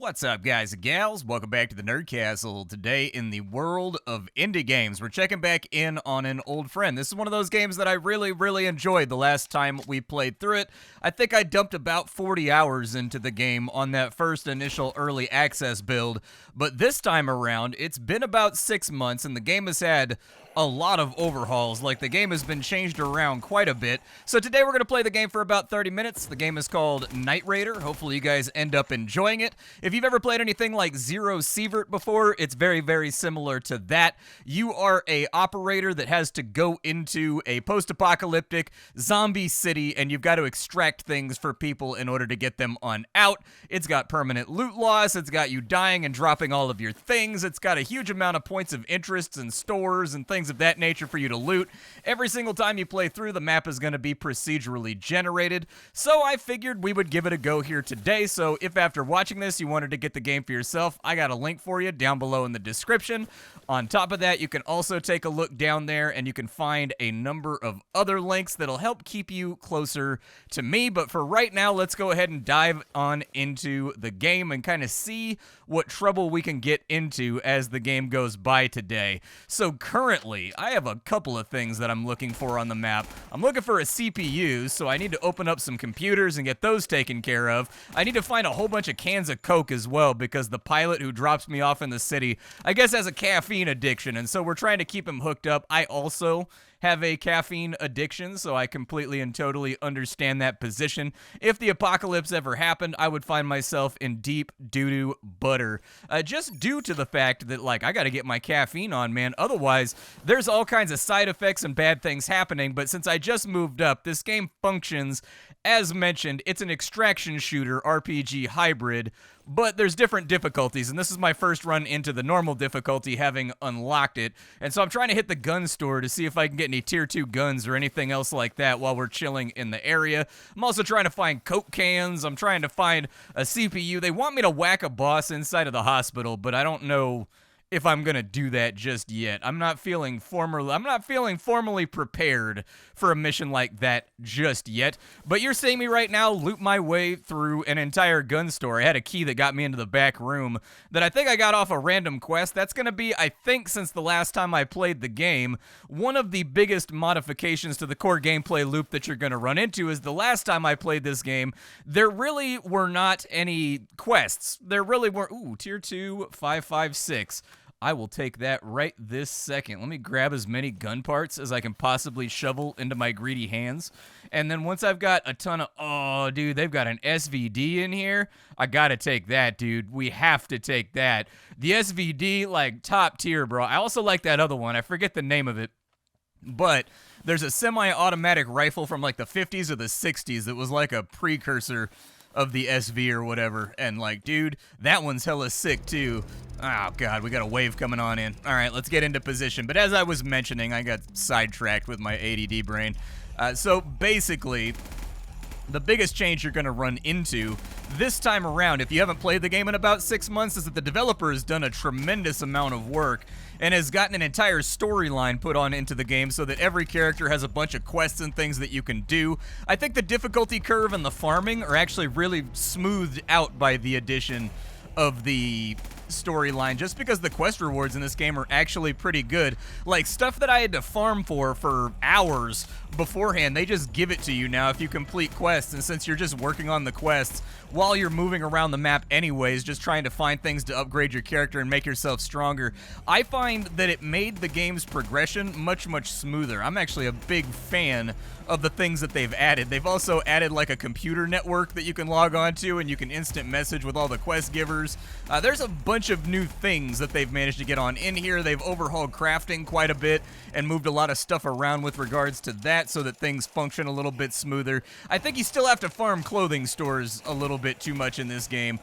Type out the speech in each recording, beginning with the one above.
What's up, guys and gals? Welcome back to the Nerd Castle. Today, in the world of indie games, we're checking back in on an old friend. This is one of those games that I really enjoyed the last time we played through it. I think I dumped about 40 hours into the game on that first initial early access build, but this time around, it's been about 6 months, and the game has had a lot of overhauls. Like, the game has been changed around quite a bit. So today we're going to play the game for about 30 minutes. The game is called Nightraider. Hopefully you guys end up enjoying it. If you've ever played anything like Zero Sievert before, it's very similar to that. You are a operator that has to go into a post-apocalyptic zombie city, and you've got to extract things for people in order to get them on out. It's got permanent loot loss. It's got you dying and dropping all of your things. It's got a huge amount of points of interest and stores and things of that nature for you to loot. Every single time you play through, the map is going to be procedurally generated. So I figured we would give it a go here today. So if after watching this you wanted to get the game for yourself, I got a link for you down below in the description. On top of that, you can also take a look down there and you can find a number of other links that'll help keep you closer to me. But for right now, let's go ahead and dive on into the game and kind of see what trouble we can get into as the game goes by today. So currently, I have a couple of things that I'm looking for on the map. I'm looking for a CPU, so I need to open up some computers and get those taken care of. I need to find a whole bunch of cans of Coke as well, because the pilot who drops me off in the city, I guess, has a caffeine addiction, and so we're trying to keep him hooked up. I also have a caffeine addiction, so I completely and totally understand that position. If the apocalypse ever happened, I would find myself in deep doo-doo butter. Just due to the fact that, like, I gotta get my caffeine on, man. Otherwise, there's all kinds of side effects and bad things happening, but since I just moved up, this game functions, as mentioned, it's an extraction shooter RPG hybrid, but there's different difficulties, and this is my first run into the normal difficulty, having unlocked it. And so I'm trying to hit the gun store to see if I can get any tier 2 guns or anything else like that while we're chilling in the area. I'm also trying to find Coke cans. I'm trying to find a CPU. They want me to whack a boss inside of the hospital, but I don't know if I'm gonna do that just yet. I'm not feeling formally prepared for a mission like that just yet. But you're seeing me right now loot my way through an entire gun store. I had a key that got me into the back room that I think I got off a random quest. That's gonna be, I think, since the last time I played the game, one of the biggest modifications to the core gameplay loop that you're gonna run into is the last time I played this game, there really were not any quests. There really weren't. Ooh, tier 2, 556. I will take that right this second. Let me grab as many gun parts as I can possibly shovel into my greedy hands. And then once I've got a ton of... Oh, dude, they've got an SVD in here. I gotta take that, dude. We have to take that. The SVD, like, top tier, bro. I also like that other one. I forget the name of it. But there's a semi-automatic rifle from, like, the 50s or the 60s that was like a precursor of the SV or whatever, and like, dude, that one's hella sick too. Oh god, we got a wave coming on in. All right, let's get into position. But as I was mentioning, I got sidetracked with my ADD brain. So basically, the biggest change you're going to run into this time around, if you haven't played the game in about 6 months, is that the developer has done a tremendous amount of work and has gotten an entire storyline put on into the game so that every character has a bunch of quests and things that you can do. I think the difficulty curve and the farming are actually really smoothed out by the addition of the storyline, just because the quest rewards in this game are actually pretty good. Like, stuff that I had to farm for hours beforehand, they just give it to you now if you complete quests. And since you're just working on the quests while you're moving around the map anyways, just trying to find things to upgrade your character and make yourself stronger, I find that it made the game's progression much smoother. I'm actually a big fan of the things that they've added. They've also added like a computer network that you can log on to, and you can instant message with all the quest givers. There's a bunch of new things that they've managed to get on in here. They've overhauled crafting quite a bit and moved a lot of stuff around with regards to that so that things function a little bit smoother. I think you still have to farm clothing stores a little bit too much in this game,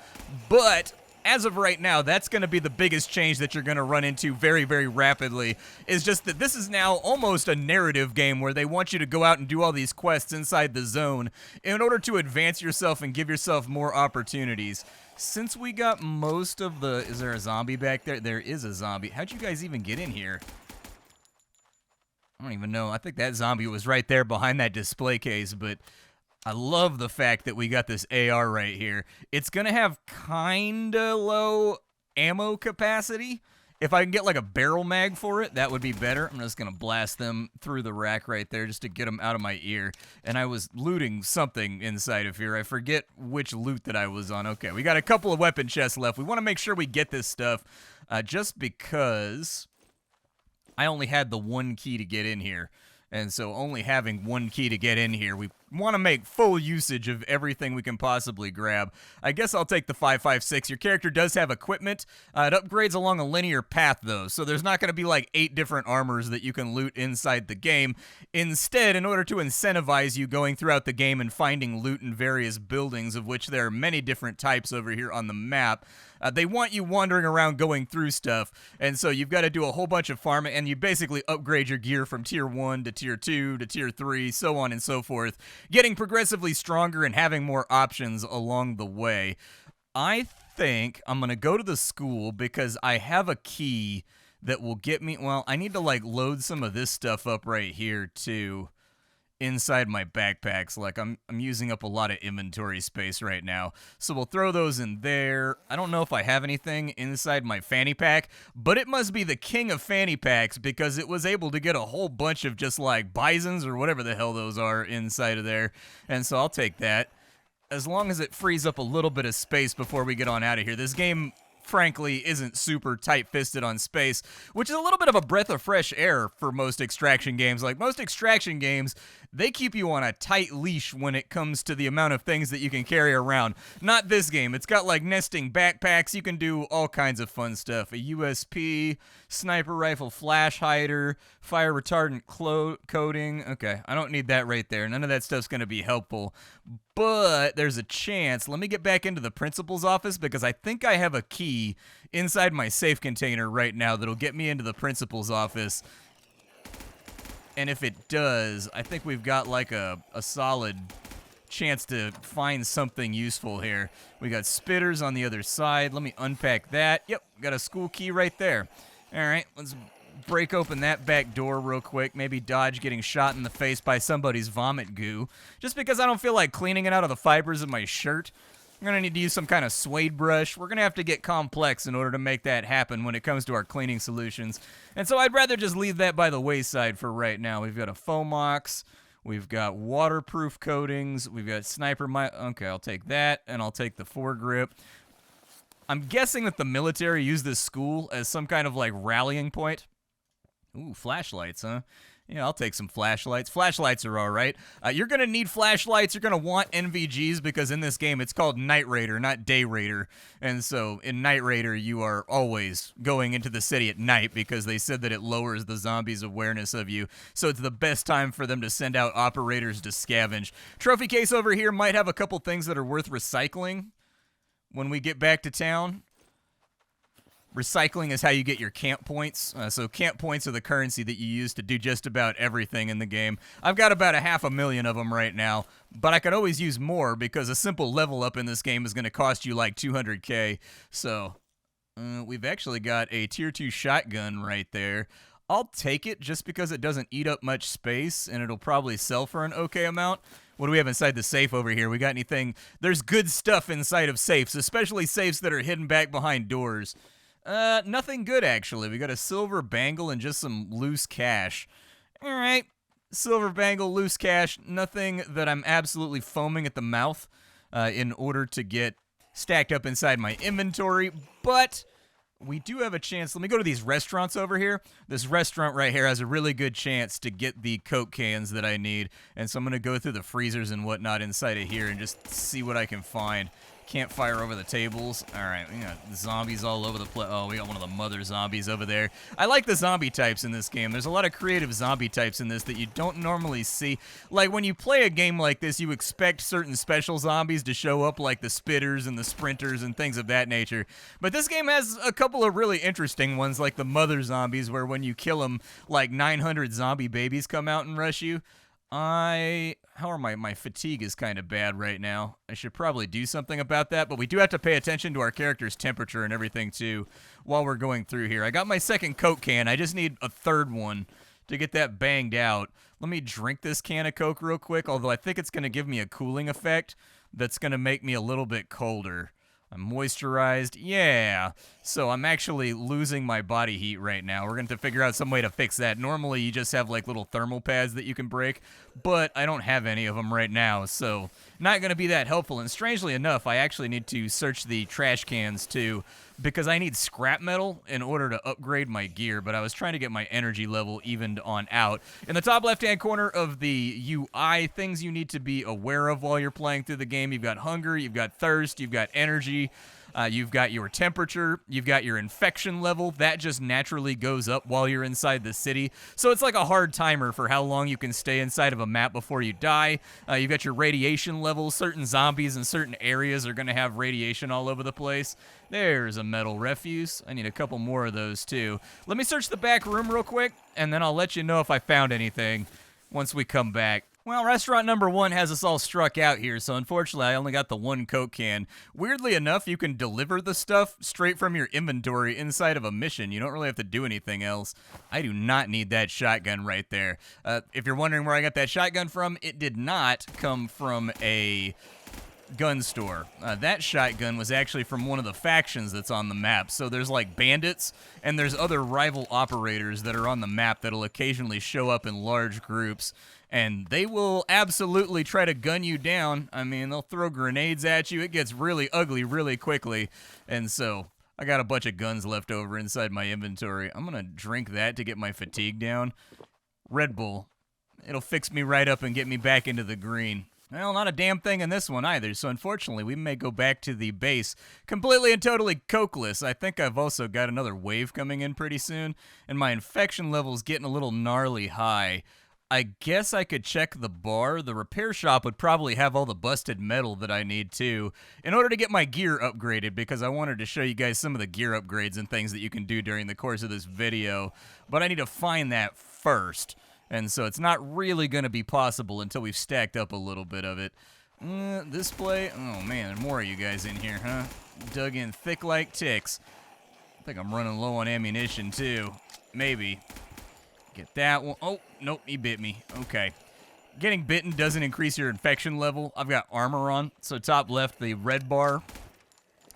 but as of right now, that's going to be the biggest change that you're going to run into very rapidly, is just that this is now almost a narrative game where they want you to go out and do all these quests inside the zone in order to advance yourself and give yourself more opportunities. Since we got most of the... Is there a zombie back there? There is a zombie. How'd you guys even get in here? I don't even know. I think that zombie was right there behind that display case, but I love the fact that we got this AR right here. It's going to have kinda low ammo capacity. If I can get like a barrel mag for it, that would be better. I'm just going to blast them through the rack right there just to get them out of my ear. And I was looting something inside of here. I forget which loot that I was on. Okay, we got a couple of weapon chests left. We want to make sure we get this stuff just because I only had the one key to get in here. And so only having one key to get in here, we want to make full usage of everything we can possibly grab. I guess I'll take the 5.56. Your character does have equipment. It upgrades along a linear path, though, so there's not going to be like 8 different armors that you can loot inside the game. Instead, in order to incentivize you going throughout the game and finding loot in various buildings, of which there are many different types over here on the map, they want you wandering around going through stuff, and so you've got to do a whole bunch of farming, and you basically upgrade your gear from Tier 1 to Tier 2 to Tier 3, so on and so forth, getting progressively stronger and having more options along the way. I think I'm going to go to the school because I have a key that will get me, well, I need to like load some of this stuff up right here too. Inside my backpacks, like I'm using up a lot of inventory space right now, so we'll throw those in there. I don't know if I have anything inside my fanny pack, but it must be the king of fanny packs because it was able to get a whole bunch of just like bisons or whatever the hell those are inside of there, and so I'll take that as long as it frees up a little bit of space before we get on out of here. This game frankly isn't super tight-fisted on space, which is a little bit of a breath of fresh air for most extraction games. Like most extraction games, they keep you on a tight leash when it comes to the amount of things that you can carry around. Not this game. It's got like nesting backpacks. You can do all kinds of fun stuff. A USP, sniper rifle flash hider, fire retardant coating. Okay, I don't need that right there. None of that stuff's going to be helpful. But there's a chance. Let me get back into the principal's office because I think I have a key inside my safe container right now that'll get me into the principal's office. And if it does, I think we've got like a solid chance to find something useful here. We got spitters on the other side. Let me unpack that. Yep, got a school key right there. All right, let's break open that back door real quick. Maybe dodge getting shot in the face by somebody's vomit goo. Just because I don't feel like cleaning it out of the fibers of my shirt. I'm going to need to use some kind of suede brush. We're going to have to get complex in order to make that happen when it comes to our cleaning solutions. And so I'd rather just leave that by the wayside for right now. We've got a Fomox. We've got waterproof coatings. We've got sniper. Okay, I'll take that, and I'll take the foregrip. I'm guessing that the military used this school as some kind of like rallying point. Ooh, flashlights, huh? Yeah, I'll take some flashlights. Flashlights are all right. You're going to need flashlights. You're going to want NVGs because in this game it's called Nightraider, not Dayraider. And so in Nightraider, you are always going into the city at night because they said that it lowers the zombies' awareness of you. So it's the best time for them to send out operators to scavenge. Trophy case over here might have a couple things that are worth recycling when we get back to town. Recycling is how you get your camp points. So camp points are the currency that you use to do just about everything in the game. I've got about 500,000 of them right now, but I could always use more because a simple level up in this game is going to cost you like 200K. So we've actually got a tier 2 shotgun right there. I'll take it just because it doesn't eat up much space and it'll probably sell for an okay amount. What do we have inside the safe over here? We got anything? There's good stuff inside of safes, especially safes that are hidden back behind doors. Nothing good, actually. We got a silver bangle and just some loose cash. All right, silver bangle, loose cash, nothing that I'm absolutely foaming at the mouth in order to get stacked up inside my inventory, but we do have a chance. Let me go to these restaurants over here. This restaurant right here has a really good chance to get the Coke cans that I need, and so I'm going to go through the freezers and whatnot inside of here and just see what I can find. Can't fire over the tables. All right, we got zombies all over the place. Oh, we got one of the mother zombies over there. I like the zombie types in this game. There's a lot of creative zombie types in this that you don't normally see. Like, when you play a game like this, you expect certain special zombies to show up, like the spitters and the sprinters and things of that nature. But this game has a couple of really interesting ones, like the mother zombies, where when you kill them, like 900 zombie babies come out and rush you. My fatigue is kind of bad right now. I should probably do something about that, but we do have to pay attention to our character's temperature and everything too while we're going through here. I got my second Coke can. I just need a third one to get that banged out. Let me drink this can of Coke real quick, although I think it's going to give me a cooling effect that's going to make me a little bit colder. I'm moisturized. Yeah. So I'm actually losing my body heat right now. We're going to have to figure out some way to fix that. Normally, you just have like little thermal pads that you can break, but I don't have any of them right now, so not going to be that helpful. And strangely enough, I actually need to search the trash cans too, because I need scrap metal in order to upgrade my gear, but I was trying to get my energy level evened on out. In the top left-hand corner of the UI, things you need to be aware of while you're playing through the game. You've got hunger, you've got thirst, you've got energy, you've got your temperature, you've got your infection level. That just naturally goes up while you're inside the city. So it's like a hard timer for how long you can stay inside of a map before you die. You've got your radiation level. Certain zombies in certain areas are going to have radiation all over the place. There's a metal refuse. I need a couple more of those too. Let me search the back room real quick, and then I'll let you know if I found anything once we come back. Well, restaurant number 1 has us all struck out here, so unfortunately I only got the 1 Coke can. Weirdly enough, you can deliver the stuff straight from your inventory inside of a mission. You don't really have to do anything else. I do not need that shotgun right there. If you're wondering where I got that shotgun from, it did not come from a gun store. That shotgun was actually from one of the factions that's on the map. So there's like bandits, and there's other rival operators that are on the map that'll occasionally show up in large groups, and they will absolutely try to gun you down. I mean, they'll throw grenades at you. It gets really ugly really quickly, and so I got a bunch of guns left over inside my inventory. I'm gonna drink that to get my fatigue down. Red Bull. It'll fix me right up and get me back into the green. Well, not a damn thing in this one either, so unfortunately we may go back to the base completely and totally cokeless. I think I've also got another wave coming in pretty soon, and my infection level's getting a little gnarly high. I guess I could check the bar. The repair shop would probably have all the busted metal that I need too, in order to get my gear upgraded, because I wanted to show you guys some of the gear upgrades and things that you can do during the course of this video, but I need to find that first. And so it's not really going to be possible until we've stacked up a little bit of it. Display. Oh, man, there are more of you guys in here, huh? Dug in thick like ticks. I think I'm running low on ammunition, too. Maybe. Get that one. Oh, nope, he bit me. Okay. Getting bitten doesn't increase your infection level. I've got armor on. So top left, the red bar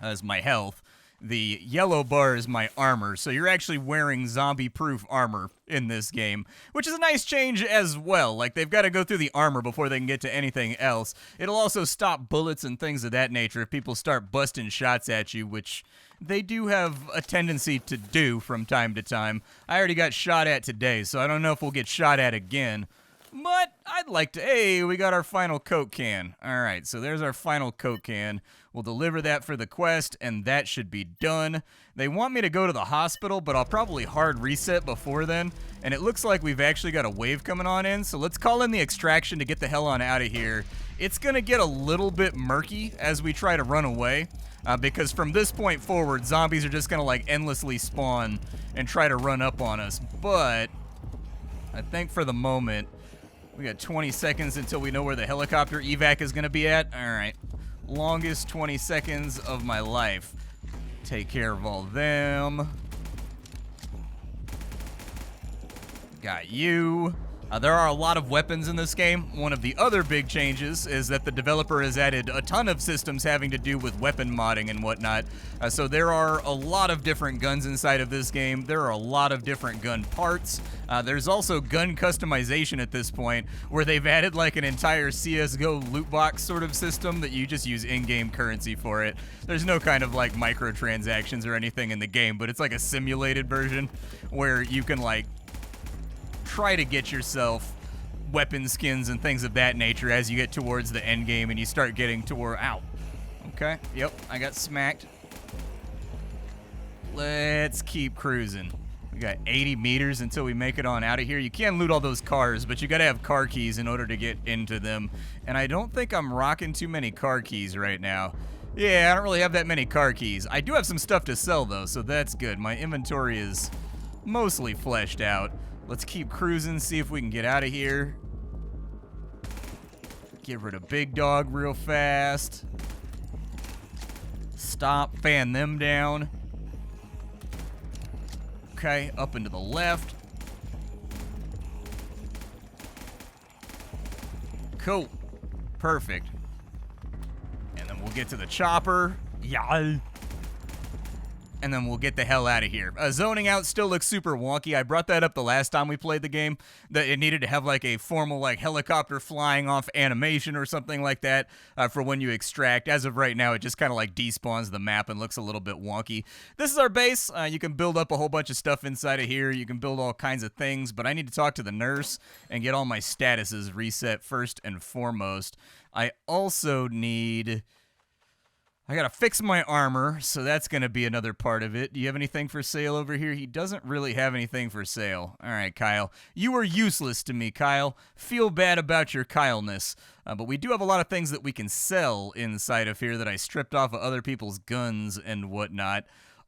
is my health. The yellow bar is my armor, so you're actually wearing zombie-proof armor in this game, which is a nice change as well. Like, they've got to go through the armor before they can get to anything else. It'll also stop bullets and things of that nature if people start busting shots at you, which they do have a tendency to do from time to time. I already got shot at today, so I don't know if we'll get shot at again. But I'd like to... Hey, we got our final Coke can. All right, so there's our final Coke can. We'll deliver that for the quest, and that should be done. They want me to go to the hospital, but I'll probably hard reset before then. And it looks like we've actually got a wave coming on in, so let's call in the extraction to get the hell on out of here. It's going to get a little bit murky as we try to run away, because from this point forward, zombies are just going to like endlessly spawn and try to run up on us. But I think for the moment... We got 20 seconds until we know where the helicopter evac is going to be at. All right. Longest 20 seconds of my life. Take care of all them. Got you. There are a lot of weapons in this game. One of the other big changes is that the developer has added a ton of systems having to do with weapon modding and whatnot. So there are a lot of different guns inside of this game. There are a lot of different gun parts. There's also gun customization at this point, where they've added like an entire CSGO loot box sort of system that you just use in-game currency for it. There's no kind of like microtransactions or anything in the game, but it's like a simulated version where you can like try to get yourself weapon skins and things of that nature as you get towards the end game and you start getting toward... Ow. Okay, yep, I got smacked. Let's keep cruising. We got 80 meters until we make it on out of here. You can loot all those cars, but you gotta have car keys in order to get into them. And I don't think I'm rocking too many car keys right now. Yeah, I don't really have that many car keys. I do have some stuff to sell though, so that's good. My inventory is mostly fleshed out. Let's keep cruising, see if we can get out of here. Get rid of Big Dog real fast. Stop, fan them down. Okay, up and to the left. Cool. Perfect. And then we'll get to the chopper. Yeah. And then we'll get the hell out of here. Zoning out still looks super wonky. I brought that up the last time we played the game, that it needed to have like a formal like helicopter flying off animation or something like that for when you extract. As of right now, it just kind of like despawns the map and looks a little bit wonky. This is our base. You can build up a whole bunch of stuff inside of here. You can build all kinds of things, but I need to talk to the nurse and get all my statuses reset first and foremost. I also need... I gotta fix my armor, so that's gonna be another part of it. Do you have anything for sale over here? He doesn't really have anything for sale. All right, Kyle. You were useless to me, Kyle. Feel bad about your Kyle-ness. But we do have a lot of things that we can sell inside of here that I stripped off of other people's guns and whatnot.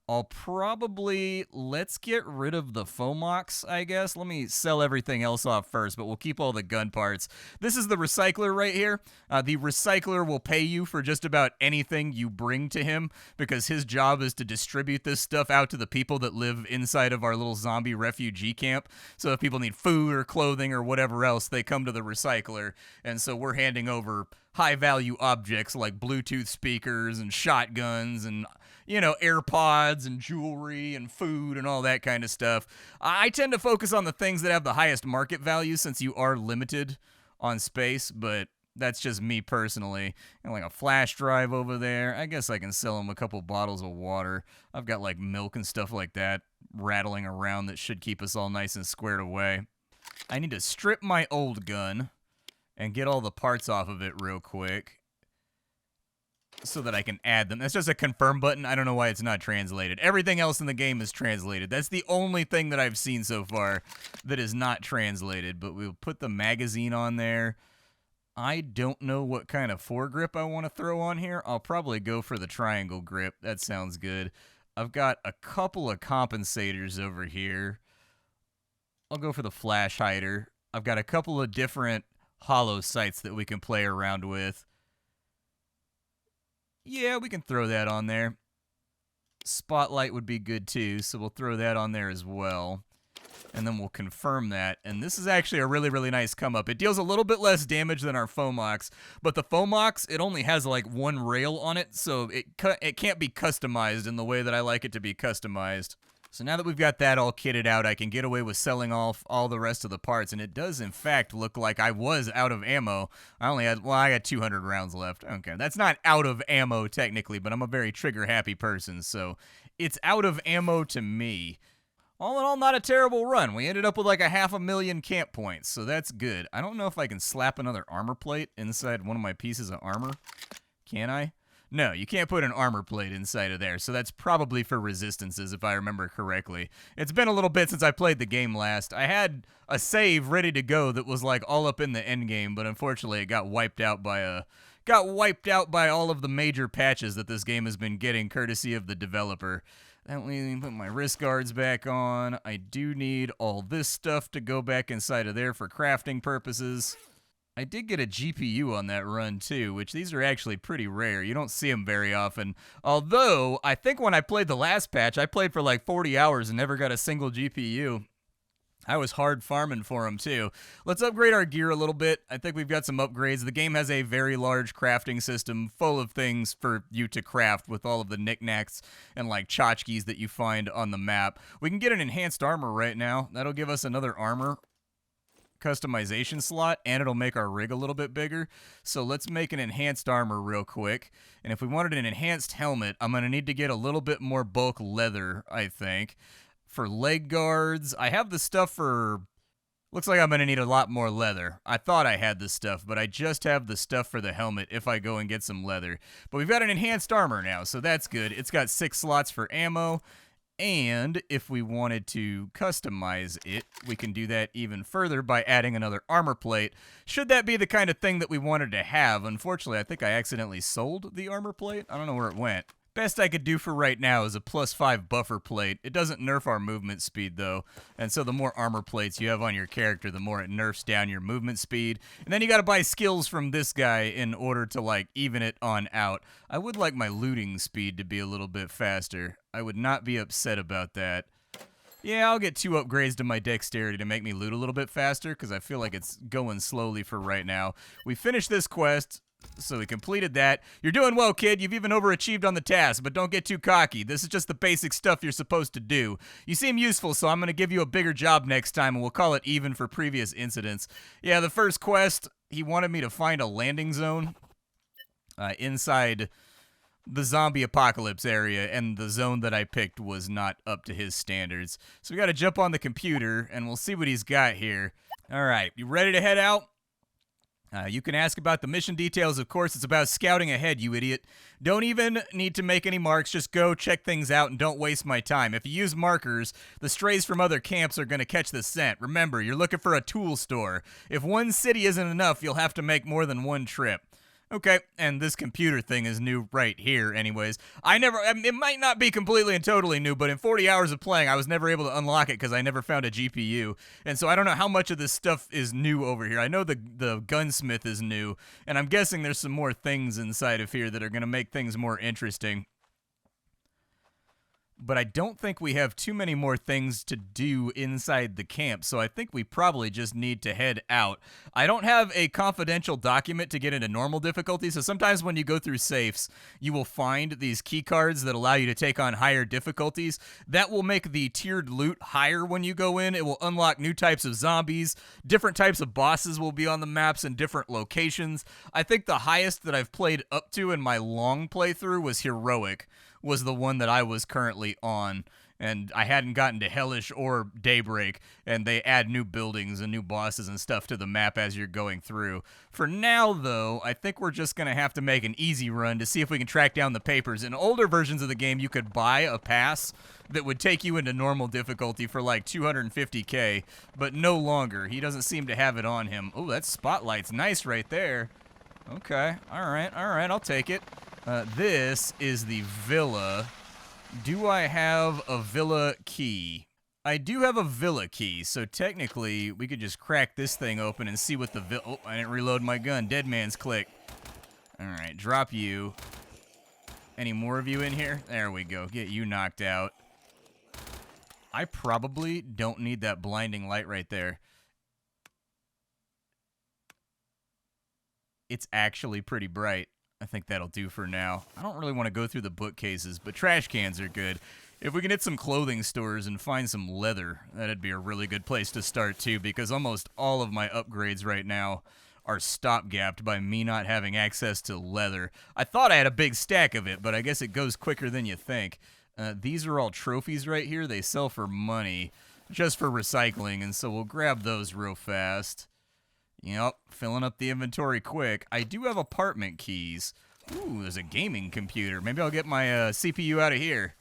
I'll probably, let's get rid of the Fomox, I guess. Let me sell everything else off first, but we'll keep all the gun parts. This is the recycler right here. The recycler will pay you for just about anything you bring to him, because his job is to distribute this stuff out to the people that live inside of our little zombie refugee camp. So if people need food or clothing or whatever else, they come to the recycler. And so we're handing over high-value objects like Bluetooth speakers and shotguns and, you know, AirPods and jewelry and food and all that kind of stuff. I tend to focus on the things that have the highest market value since you are limited on space, but that's just me personally. And like a flash drive over there. I guess I can sell them a couple bottles of water. I've got like milk and stuff like that rattling around that should keep us all nice and squared away. I need to strip my old gun and get all the parts off of it real quick so that I can add them. That's just a confirm button. I don't know why it's not translated. Everything else in the game is translated. That's the only thing that I've seen so far that is not translated, but we'll put the magazine on there. I don't know what kind of foregrip I want to throw on here. I'll probably go for the triangle grip. That sounds good. I've got a couple of compensators over here. I'll go for the flash hider. I've got a couple of different hollow sights that we can play around with. Yeah, we can throw that on there. Spotlight would be good too, so we'll throw that on there as well. And then we'll confirm that. And this is actually a really, really nice come up. It deals a little bit less damage than our Fomox, but the Fomox, it only has like one rail on it, so it can't be customized in the way that I like it to be customized. So now that we've got that all kitted out, I can get away with selling off all the rest of the parts, and it does, in fact, look like I was out of ammo. I got 200 rounds left. Okay, that's not out of ammo, technically, but I'm a very trigger-happy person, so it's out of ammo to me. All in all, not a terrible run. We ended up with like 500,000 camp points, so that's good. I don't know if I can slap another armor plate inside one of my pieces of armor. Can I? No, you can't put an armor plate inside of there, so that's probably for resistances, if I remember correctly. It's been a little bit since I played the game last. I had a save ready to go that was like all up in the end game, but unfortunately it got wiped out by all of the major patches that this game has been getting, courtesy of the developer. Let me put my wrist guards back on. I do need all this stuff to go back inside of there for crafting purposes. I did get a GPU on that run too, which these are actually pretty rare. You don't see them very often. Although, I think when I played the last patch, I played for like 40 hours and never got a single GPU. I was hard farming for them too. Let's upgrade our gear a little bit. I think we've got some upgrades. The game has a very large crafting system full of things for you to craft with all of the knickknacks and like tchotchkes that you find on the map. We can get an enhanced armor right now. That'll give us another armor customization slot, and it'll make our rig a little bit bigger. So let's make an enhanced armor real quick. And if we wanted an enhanced helmet, I'm going to need to get a little bit more bulk leather, I think. For leg guards, I have the stuff for... Looks like I'm going to need a lot more leather. I thought I had the stuff, but I just have the stuff for the helmet if I go and get some leather. But we've got an enhanced armor now, so that's good. It's got 6 slots for ammo. And if we wanted to customize it, we can do that even further by adding another armor plate. Should that be the kind of thing that we wanted to have? Unfortunately, I think I accidentally sold the armor plate. I don't know where it went. Best I could do for right now is a +5 buffer plate. It doesn't nerf our movement speed, though. And so the more armor plates you have on your character, the more it nerfs down your movement speed. And then you gotta buy skills from this guy in order to, like, even it on out. I would like my looting speed to be a little bit faster. I would not be upset about that. Yeah, I'll get 2 upgrades to my dexterity to make me loot a little bit faster, because I feel like it's going slowly for right now. We finished this quest, so we completed that. You're doing well, kid. You've even overachieved on the task, but don't get too cocky. This is just the basic stuff you're supposed to do. You seem useful, so I'm going to give you a bigger job next time, and we'll call it even for previous incidents. Yeah, the first quest, he wanted me to find a landing zone inside the zombie apocalypse area, and the zone that I picked was not up to his standards. So we got to jump on the computer, and we'll see what he's got here. All right, you ready to head out? You can ask about the mission details, of course. It's about scouting ahead, you idiot. Don't even need to make any marks. Just go check things out and don't waste my time. If you use markers, the strays from other camps are going to catch the scent. Remember, you're looking for a tool store. If one city isn't enough, you'll have to make more than one trip. Okay, and this computer thing is new right here anyways. It might not be completely and totally new, but in 40 hours of playing, I was never able to unlock it because I never found a GPU. And so I don't know how much of this stuff is new over here. I know the gunsmith is new, and I'm guessing there's some more things inside of here that are going to make things more interesting. But I don't think we have too many more things to do inside the camp, so I think we probably just need to head out. I don't have a confidential document to get into normal difficulty, so sometimes when you go through safes, you will find these key cards that allow you to take on higher difficulties. That will make the tiered loot higher when you go in. It will unlock new types of zombies. Different types of bosses will be on the maps in different locations. I think the highest that I've played up to in my long playthrough was Heroic, was the one that I was currently on, and I hadn't gotten to Hellish or Daybreak, and they add new buildings and new bosses and stuff to the map as you're going through. For now, though, I think we're just going to have to make an easy run to see if we can track down the papers. In older versions of the game, you could buy a pass that would take you into normal difficulty for like 250k, but no longer. He doesn't seem to have it on him. Oh, that spotlight's nice right there. Okay, all right, I'll take it. This is the villa. Do I have a villa key? I do have a villa key, so technically we could just crack this thing open and see what the villa... Oh, I didn't reload my gun. Dead man's click. All right, drop you. Any more of you in here? There we go. Get you knocked out. I probably don't need that blinding light right there. It's actually pretty bright. I think that'll do for now. I don't really want to go through the bookcases, but trash cans are good. If we can hit some clothing stores and find some leather, that'd be a really good place to start too, because almost all of my upgrades right now are stopgapped by me not having access to leather. I thought I had a big stack of it, but I guess it goes quicker than you think. These are all trophies right here. They sell for money, just for recycling, and so we'll grab those real fast. Yep, filling up the inventory quick. I do have apartment keys. Ooh, there's a gaming computer. Maybe I'll get my CPU out of here.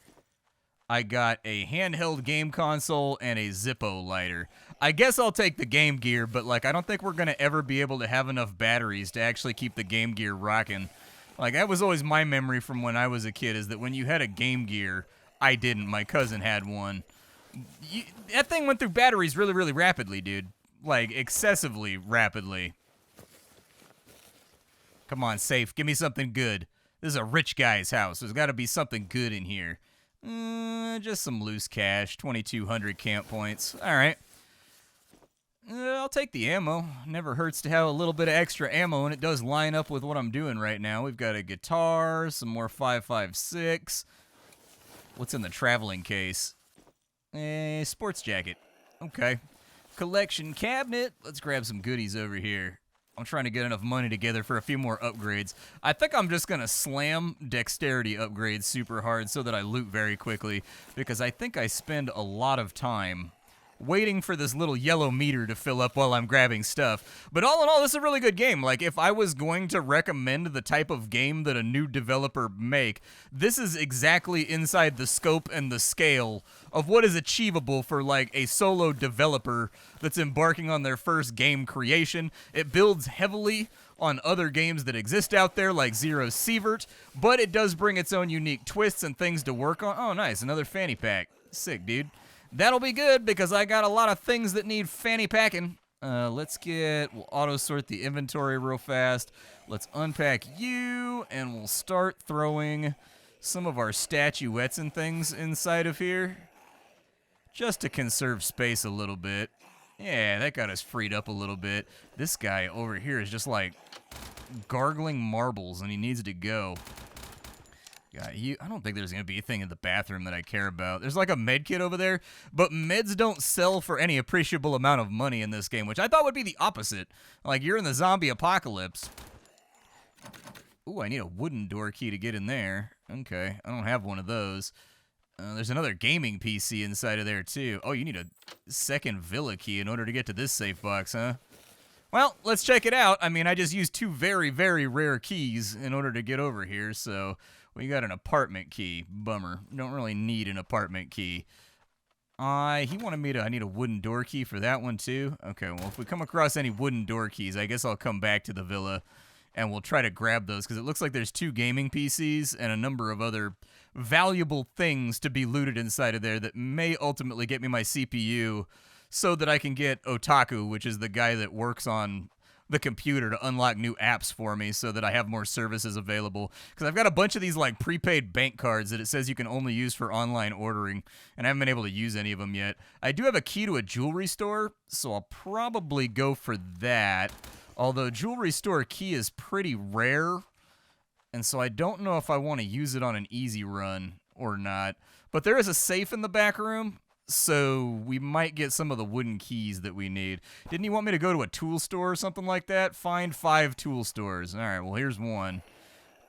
I got a handheld game console and a Zippo lighter. I guess I'll take the Game Gear, but like I don't think we're going to ever be able to have enough batteries to actually keep the Game Gear rocking. Like that was always my memory from when I was a kid, is that when you had a Game Gear, I didn't. My cousin had one. That thing went through batteries really, really rapidly, dude. Like, excessively rapidly. Come on, safe. Give me something good. This is a rich guy's house. There's got to be something good in here. Just some loose cash. 2,200 camp points. All right. I'll take the ammo. Never hurts to have a little bit of extra ammo, and it does line up with what I'm doing right now. We've got a guitar, some more 5.56. What's in the traveling case? A sports jacket. Okay. Collection cabinet. Let's grab some goodies over here. I'm trying to get enough money together for a few more upgrades. I think I'm just going to slam dexterity upgrades super hard so that I loot very quickly, because I think I spend a lot of time waiting for this little yellow meter to fill up while I'm grabbing stuff. But all in all, this is a really good game. Like, if I was going to recommend the type of game that a new developer make, this is exactly inside the scope and the scale of what is achievable for, like, a solo developer that's embarking on their first game creation. It builds heavily on other games that exist out there, like Zero Sievert, but it does bring its own unique twists and things to work on. Oh, nice. Another fanny pack. Sick, dude. That'll be good, because I got a lot of things that need fanny packing. We'll auto-sort the inventory real fast. Let's unpack you, and we'll start throwing some of our statuettes and things inside of here. just to conserve space a little bit. Yeah, that got us freed up a little bit. This guy over here is just like gargling marbles, and he needs to go. I don't think there's going to be anything in the bathroom that I care about. There's like a med kit over there, but meds don't sell for any appreciable amount of money in this game, which I thought would be the opposite. Like, you're in the zombie apocalypse. Ooh, I need a wooden door key to get in there. Okay, I don't have one of those. There's another gaming PC inside of there, too. Oh, you need a second villa key in order to get to this safe box, huh? Well, let's check it out. I mean, I just used 2 very, very rare keys in order to get over here, so we got an apartment key. Bummer. Don't really need an apartment key. He wanted me to... I need a wooden door key for that one, too. Okay, well, if we come across any wooden door keys, I guess I'll come back to the villa, and we'll try to grab those, because it looks like there's 2 gaming PCs and a number of other valuable things to be looted inside of there that may ultimately get me my CPU so that I can get Otaku, which is the guy that works on the computer, to unlock new apps for me so that I have more services available. Because I've got a bunch of these like prepaid bank cards that it says you can only use for online ordering, and I haven't been able to use any of them yet. I do have a key to a jewelry store, so I'll probably go for that. Although jewelry store key is pretty rare, and so I don't know if I want to use it on an easy run or not. But there is a safe in the back room, so we might get some of the wooden keys that we need. Didn't you want me to go to a tool store or something like that? Find 5 tool stores. All right, well, here's one.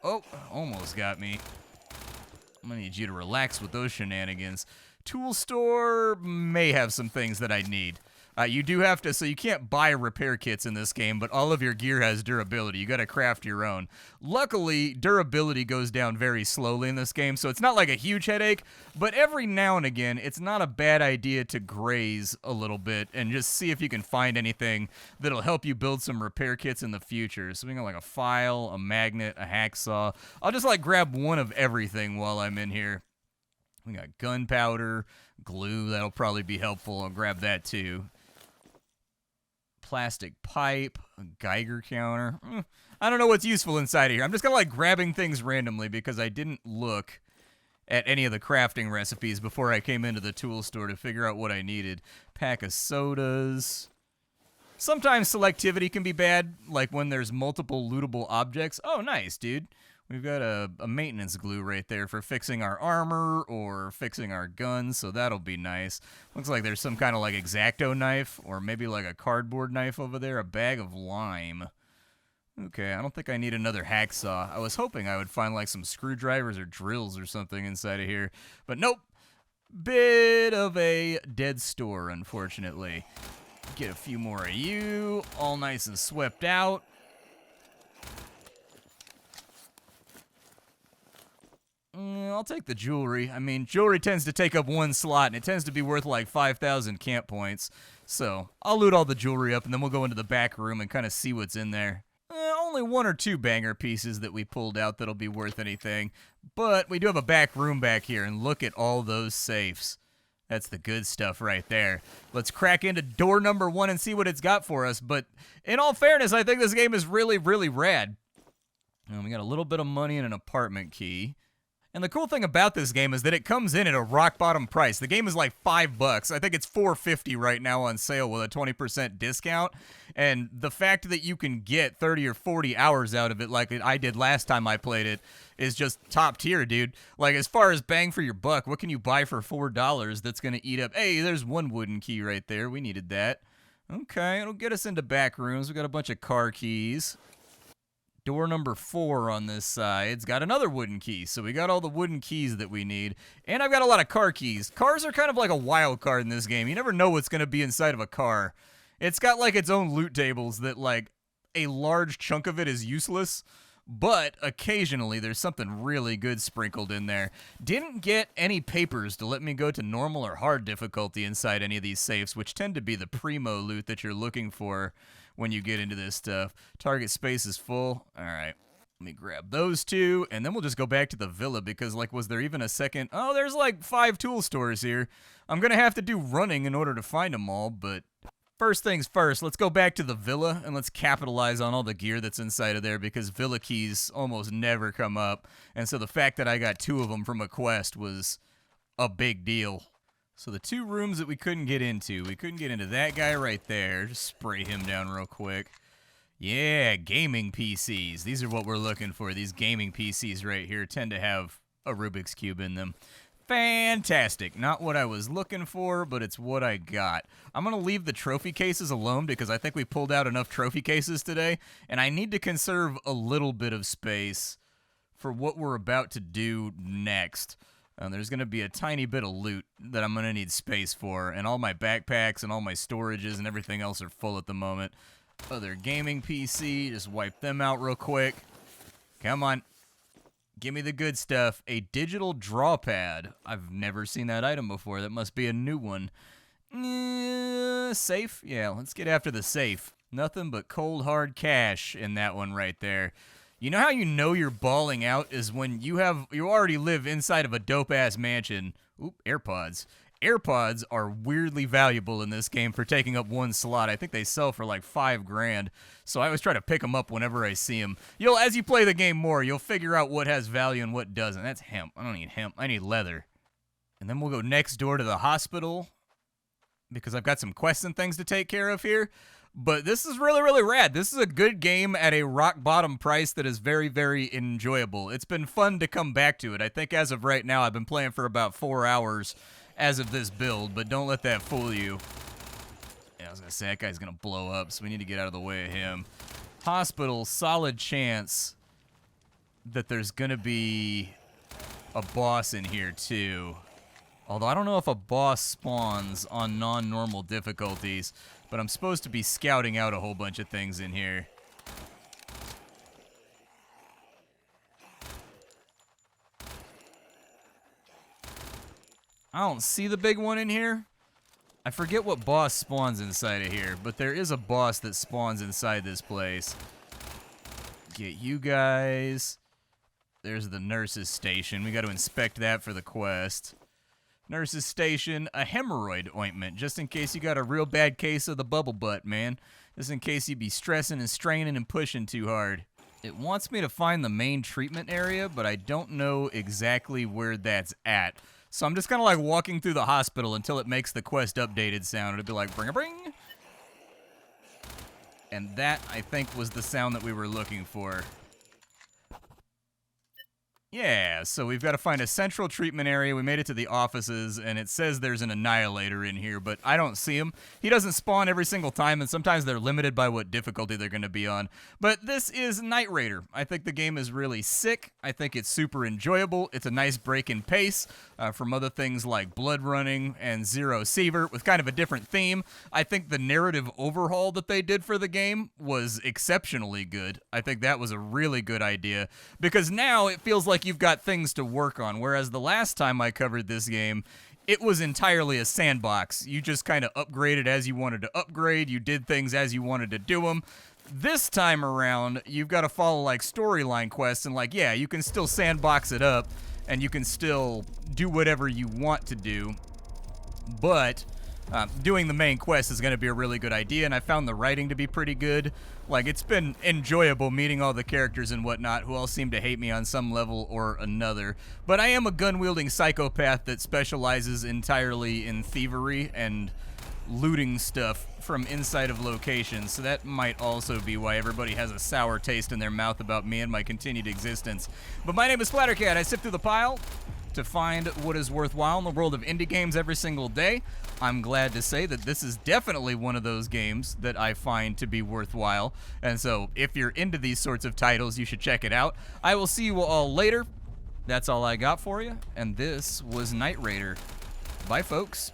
Oh, almost got me. I'm going to need you to relax with those shenanigans. Tool store may have some things that I need. You do have to, so you can't buy repair kits in this game, but all of your gear has durability. You got to craft your own. Luckily, durability goes down very slowly in this game, so it's not like a huge headache, but every now and again, it's not a bad idea to graze a little bit and just see if you can find anything that'll help you build some repair kits in the future. So we got like a file, a magnet, a hacksaw. I'll just like grab one of everything while I'm in here. We got gunpowder, glue, that'll probably be helpful. I'll grab that too. Plastic pipe, a Geiger counter. I don't know what's useful inside of here. I'm just kind of like grabbing things randomly because I didn't look at any of the crafting recipes before I came into the tool store to figure out what I needed. Pack of sodas. Sometimes selectivity can be bad, like when there's multiple lootable objects. Oh, nice, dude. We've got a maintenance glue right there for fixing our armor or fixing our guns, so that'll be nice. Looks like there's some kind of like X-Acto knife or maybe like a cardboard knife over there, a bag of lime. Okay, I don't think I need another hacksaw. I was hoping I would find like some screwdrivers or drills or something inside of here, but nope. Bit of a dead store, unfortunately. Get a few more of you, all nice and swept out. I'll take the jewelry. I mean, jewelry tends to take up 1 slot, and it tends to be worth like 5,000 camp points. So I'll loot all the jewelry up, and then we'll go into the back room and kind of see what's in there. Only 1 or 2 banger pieces that we pulled out that'll be worth anything. But we do have a back room back here, and look at all those safes. That's the good stuff right there. Let's crack into door number 1 and see what it's got for us. But in all fairness, I think this game is really, really rad. We got a little bit of money and an apartment key. And the cool thing about this game is that it comes in at a rock-bottom price. The game is like $5. I think it's $4.50 right now on sale with a 20% discount. And the fact that you can get 30 or 40 hours out of it like I did last time I played it is just top tier, dude. Like, as far as bang for your buck, what can you buy for $4 that's going to eat up? Hey, there's 1 wooden key right there. We needed that. Okay, it'll get us into back rooms. We got a bunch of car keys. Door number 4 on this side's got another wooden key, so we got all the wooden keys that we need. And I've got a lot of car keys. Cars are kind of like a wild card in this game. You never know what's going to be inside of a car. It's got like its own loot tables that like a large chunk of it is useless, but occasionally there's something really good sprinkled in there. Didn't get any papers to let me go to normal or hard difficulty inside any of these safes, which tend to be the primo loot that you're looking for when you get into this stuff. Target space is full. All right, let me grab those 2, and then we'll just go back to the villa because, like, was there even a second? Oh, there's like 5 tool stores here. I'm going to have to do running in order to find them all, but first things first, let's go back to the villa and let's capitalize on all the gear that's inside of there because villa keys almost never come up. And so the fact that I got 2 of them from a quest was a big deal. So the 2 rooms that we couldn't get into that guy right there. Just spray him down real quick. Yeah, gaming PCs. These are what we're looking for. These gaming PCs right here tend to have a Rubik's Cube in them. Fantastic. Not what I was looking for, but it's what I got. I'm going to leave the trophy cases alone because I think we pulled out enough trophy cases today, and I need to conserve a little bit of space for what we're about to do next. There's going to be a tiny bit of loot that I'm going to need space for, and all my backpacks and all my storages and everything else are full at the moment. Other gaming PC, just wipe them out real quick. Come on. Give me the good stuff. A digital draw pad. I've never seen that item before. That must be a new one. Safe? Yeah, let's get after the safe. Nothing but cold, hard cash in that one right there. You know how you know you're balling out is when you already live inside of a dope-ass mansion. Oop, AirPods. AirPods are weirdly valuable in this game for taking up 1 slot. I think they sell for like $5 grand. So I always try to pick them up whenever I see them. As you play the game more, you'll figure out what has value and what doesn't. That's hemp. I don't need hemp. I need leather. And then we'll go next door to the hospital because I've got some quests and things to take care of here. But this is really, really rad. This is a good game at a rock-bottom price that is very, very enjoyable. It's been fun to come back to it. I think as of right now, I've been playing for about 4 hours as of this build, but don't let that fool you. Yeah, I was going to say, that guy's going to blow up, so we need to get out of the way of him. Hospital, solid chance that there's going to be a boss in here, too. Although I don't know if a boss spawns on non-normal difficulties, but I'm supposed to be scouting out a whole bunch of things in here. I don't see the big one in here. I forget what boss spawns inside of here, but there is a boss that spawns inside this place. Get you guys. There's the nurse's station. We got to inspect that for the quest. Nurse's station, a hemorrhoid ointment, just in case you got a real bad case of the bubble butt, man. Just in case you be stressing and straining and pushing too hard. It wants me to find the main treatment area, but I don't know exactly where that's at. So I'm just kind of like walking through the hospital until it makes the quest updated sound. It'll be like, bring-a-bring. And that, I think, was the sound that we were looking for. Yeah, so we've got to find a central treatment area. We made it to the offices, and it says there's an annihilator in here, but I don't see him. He doesn't spawn every single time, and sometimes they're limited by what difficulty they're going to be on. But this is Nightraider. I think the game is really sick. I think it's super enjoyable. It's a nice break in pace from other things like Blood Running and Zero Seaver with kind of a different theme. I think the narrative overhaul that they did for the game was exceptionally good. I think that was a really good idea, because now it feels like you've got things to work on, whereas the last time I covered this game, it was entirely a sandbox. You just kind of upgraded as you wanted to upgrade, you did things as you wanted to do them. This time around, you've got to follow like storyline quests, and like, yeah, you can still sandbox it up, and you can still do whatever you want to do, but doing the main quest is going to be a really good idea, and I found the writing to be pretty good. Like, it's been enjoyable meeting all the characters and whatnot who all seem to hate me on some level or another. But I am a gun-wielding psychopath that specializes entirely in thievery and looting stuff from inside of locations, so that might also be why everybody has a sour taste in their mouth about me and my continued existence. But my name is Splattercat. I sift through the pile to find what is worthwhile in the world of indie games every single day. I'm glad to say that this is definitely one of those games that I find to be worthwhile, and so if you're into these sorts of titles, you should check it out. I will see you all later. That's all I got for you, and this was Nightraider. Bye, folks.